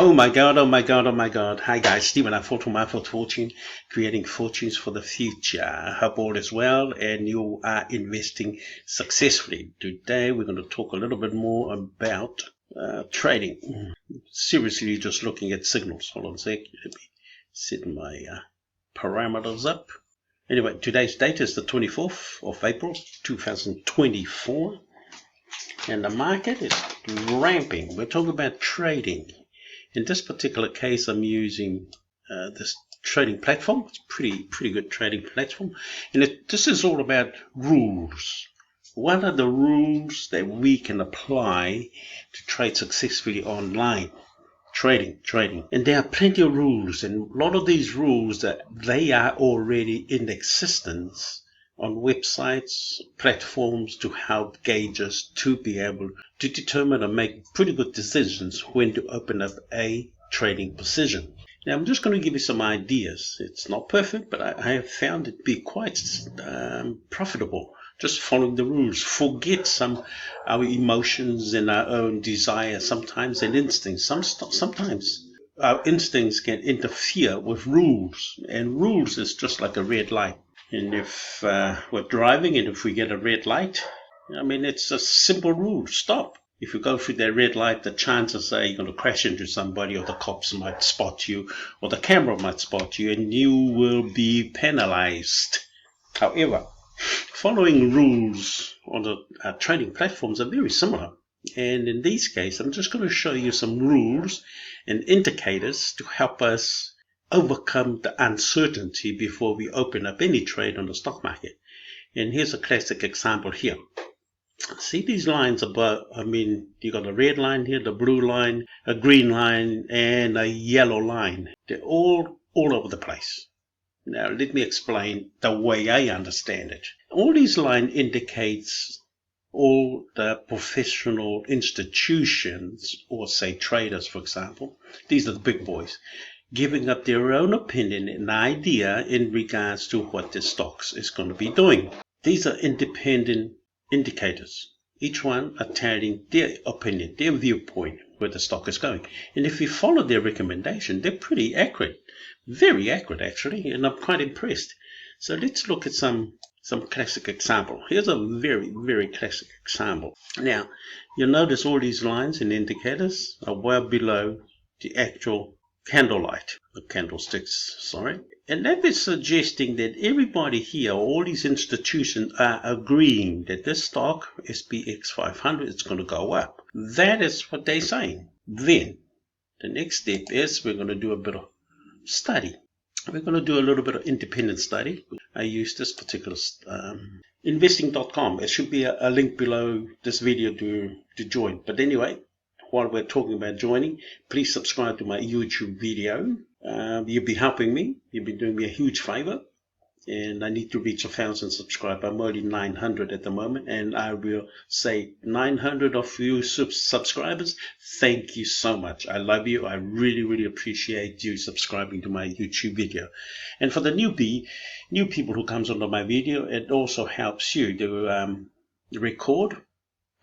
Oh my God, oh my God, oh my God. Hi guys, Stephen, I for my fortune, creating fortunes for the future. I hope all is well and you are investing successfully. Today we're going to talk a little bit more about trading. Seriously, just looking at signals. Hold on a sec. Let me set my parameters up. Anyway, today's date is the 24th of April, 2024. And the market is ramping. We're talking about trading. In this particular case, I'm using this trading platform. It's pretty good trading platform. And this is all about rules. What are the rules that we can apply to trade successfully online? Trading. And there are plenty of rules. And a lot of these rules, they are already in existence on websites, platforms to help gauges to be able to determine and make pretty good decisions when to open up a trading position. Now, I'm just going to give you some ideas. It's not perfect, but I have found it to be quite profitable. Just following the rules. Forget our emotions and our own desires sometimes and instincts. Sometimes our instincts can interfere with rules, and rules is just like a red light. And if we're driving and if we get a red light, I mean, it's a simple rule, stop. If you go through that red light, the chances are you're going to crash into somebody, or the cops might spot you, or the camera might spot you, and you will be penalized. However, following rules on the trading platforms are very similar. And in this case, I'm just going to show you some rules and indicators to help us overcome the uncertainty before we open up any trade on the stock market. And here's a classic example here. See these lines above? I mean, you got a red line here, the blue line, a green line, and a yellow line. They're all over the place. Now, let me explain the way I understand it. All these lines indicates all the professional institutions, or say traders, for example. These are the big boys, giving up their own opinion and idea in regards to what the stocks is going to be doing. These are independent indicators, each one attaching their opinion, their viewpoint, where the stock is going. And if you follow their recommendation, they're pretty accurate, very accurate actually, and I'm quite impressed. So let's look at some classic example. Here's a very classic example. Now, you'll notice all these lines and indicators are well below the actual candlesticks, sorry. And that is suggesting that everybody here, all these institutions, are agreeing that this stock, SPX 500, is going to go up. That is what they're saying. Then, the next step is we're going to do a bit of study. We're going to do a little bit of independent study. I use this particular investing.com. There should be a link below this video to join. But anyway, while we're talking about joining, please subscribe to my YouTube video. You'll be helping me. You'll be doing me a huge favor. And I need to reach 1,000 subscribers. I'm only 900 at the moment. And I will say 900 of you subscribers, thank you so much. I love you. I really appreciate you subscribing to my YouTube video. And for the new people who comes onto my video, it also helps you to record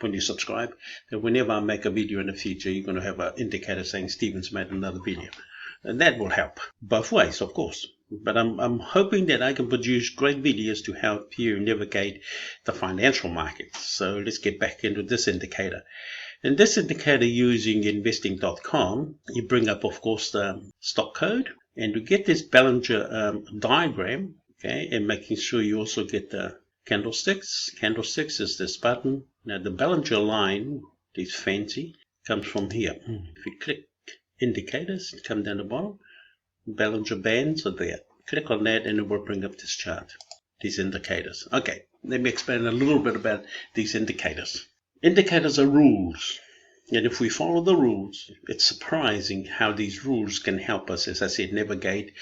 when you subscribe, that whenever I make a video in the future, you're going to have an indicator saying Stephen's made another video. And that will help both ways, of course. But I'm hoping that I can produce great videos to help you navigate the financial markets. So let's get back into this indicator. And this indicator, using investing.com, you bring up, of course, the stock code. And to get this Bollinger diagram, okay, and making sure you also get the candlesticks. Candlesticks is this button. Now the Bollinger line, this fancy, comes from here. If you click indicators, come down the bottom, Bollinger bands are there. Click on that and it will bring up this chart, these indicators. Okay, let me explain a little bit about these indicators. Indicators are rules. And if we follow the rules, it's surprising how these rules can help us, as I said, navigate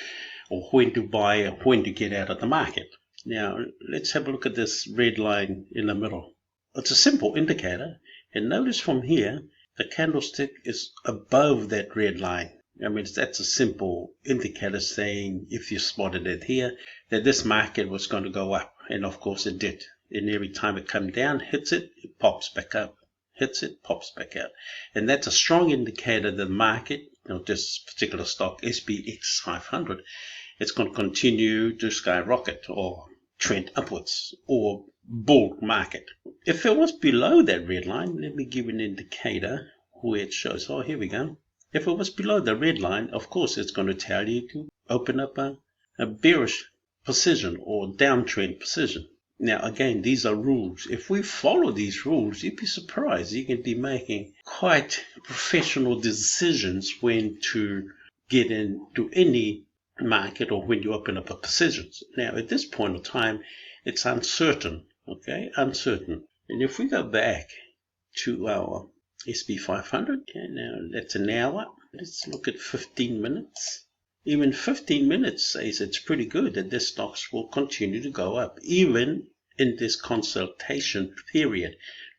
or when to buy or when to get out of the market. Now, let's have a look at this red line in the middle. It's a simple indicator, and notice from here, the candlestick is above that red line. I mean, that's a simple indicator saying, if you spotted it here, that this market was going to go up. And of course it did. And every time it comes down, hits it, it pops back up. Hits it, pops back out. And that's a strong indicator that the market this particular stock, SPX 500, it's going to continue to skyrocket or trend upwards or bull market. If it was below that red line, let me give an indicator where it shows. Oh, here we go. If it was below the red line, of course, it's going to tell you to open up a bearish position or downtrend position. Now, again, these are rules. If we follow these rules, you'd be surprised. You can be making quite professional decisions when to get into any market or when you open up a position. Now, at this point of time, it's uncertain, okay? Uncertain. And if we go back to our SP 500, okay, now that's an hour. Let's look at 15 minutes. Even 15 minutes says it's pretty good that this stocks will continue to go up, even in this consultation period.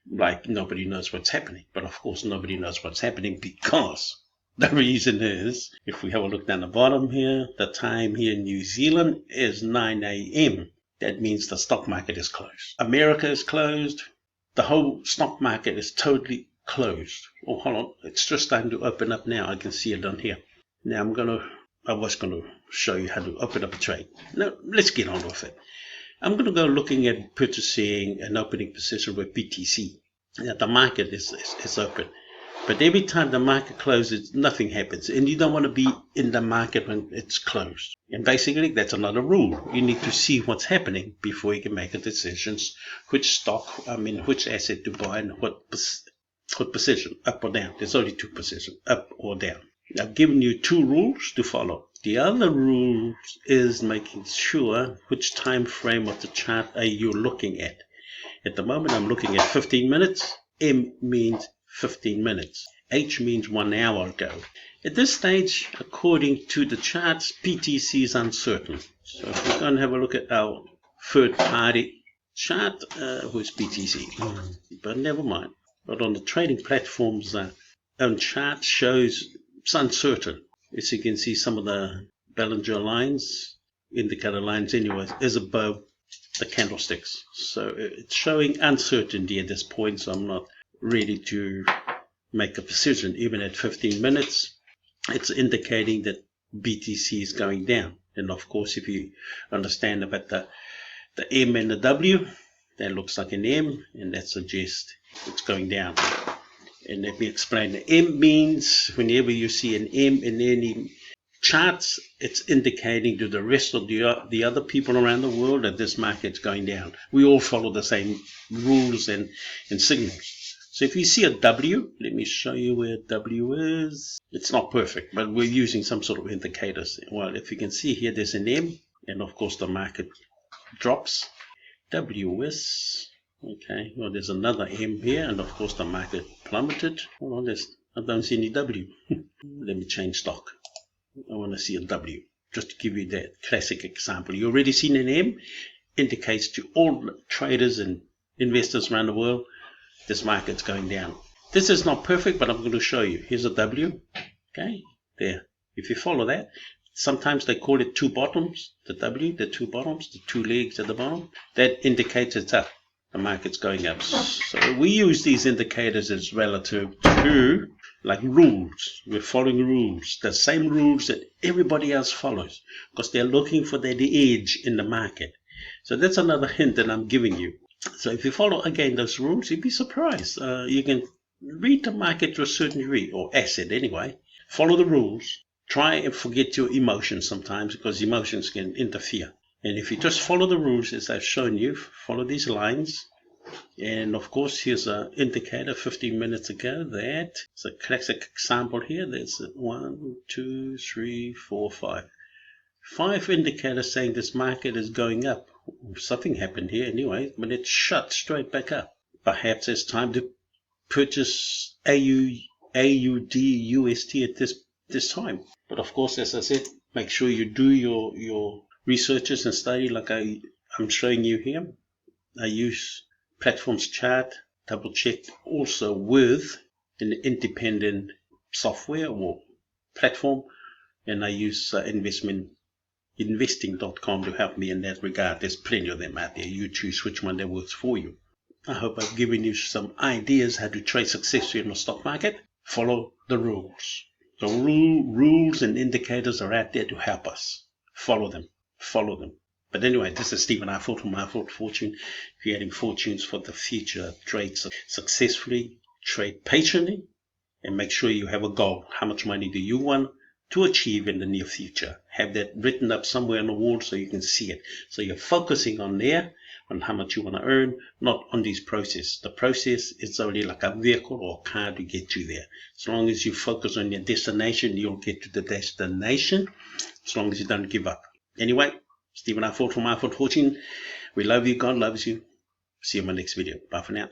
Like nobody knows what's happening. But of course, nobody knows what's happening because the reason is, if we have a look down the bottom here, the time here in New Zealand is 9 a.m. That means the stock market is closed. America is closed. The whole stock market is totally closed. Oh, hold on. It's just starting to open up now. I can see it on here. Now I was going to show you how to open up a trade. Now, let's get on with it. I'm going to go looking at purchasing an opening position with BTC. Now, the market is open. But every time the market closes, nothing happens. And you don't want to be in the market when it's closed. And basically, that's another rule. You need to see what's happening before you can make a decision which asset to buy and what position, up or down. There's only two positions, up or down. I've given you two rules to follow. The other rule is making sure which time frame of the chart are you looking at. At the moment, I'm looking at 15 minutes. M means 15 minutes. H means 1 hour ago. At this stage, according to the charts, BTC is uncertain. So if we're going to have a look at our third-party chart, who's BTC? But never mind. But on the trading platform's own chart shows it's uncertain. As you can see, some of the Bollinger lines, indicator lines anyway, is above the candlesticks. So it's showing uncertainty at this point, so I'm not ready to make a decision. Even at 15 minutes, it's indicating that BTC is going down. And of course, if you understand about the M and the W, that looks like an M, and that suggests it's going down. And let me explain. The M means whenever you see an M in any charts, it's indicating to the rest of the other people around the world that this market's going down. We all follow the same rules and signals. So if you see a W, let me show you where W is. It's not perfect, but we're using some sort of indicators. Well, if you can see here, there's an M, and of course the market drops. W is... Okay, well, there's another M here, and of course the market plummeted. Hold on, I don't see any W. Let me change stock. I want to see a W, just to give you that classic example. You already seen an M, indicates to all traders and investors around the world, this market's going down. This is not perfect, but I'm going to show you. Here's a W, okay, there. If you follow that, sometimes they call it two bottoms, the W, the two bottoms, the two legs at the bottom. That indicates it's up. The market's going up. So we use these indicators as relative to like rules. We're following rules, the same rules that everybody else follows, because they're looking for that edge in the market. So that's another hint that I'm giving you. So if you follow again those rules, you'd be surprised. You can read the market to a certain degree, or asset anyway. Follow the rules. Try and forget your emotions sometimes, because emotions can interfere. And if you just follow the rules as I've shown you, follow these lines. And of course, here's an indicator 15 minutes ago. That's a classic example here. There's 1, 2, 3, 4, 5. 5 indicators saying this market is going up. Something happened here anyway, but it shut straight back up. Perhaps it's time to purchase AUD, UST at this time. But of course, as I said, make sure you do your researches and study like I'm showing you here. I use platforms chart, double check also with an independent software or platform, and I use investing.com to help me in that regard. There's plenty of them out there. You choose which one that works for you. I hope I've given you some ideas how to trade successfully in the stock market. Follow the rules. The rules and indicators are out there to help us. Follow them. Follow them. But anyway, this is Stephen I. Fort from My Fort Fortune, creating fortunes for the future. Trade successfully, trade patiently, and make sure you have a goal. How much money do you want to achieve in the near future? Have that written up somewhere on the wall so you can see it. So you're focusing on there, on how much you want to earn, not on this process. The process is only like a vehicle or a car to get you there. As long as you focus on your destination, you'll get to the destination, as long as you don't give up. Anyway, Stephen I. Fort from My Fort Fortune. We love you. God loves you. See you in my next video. Bye for now.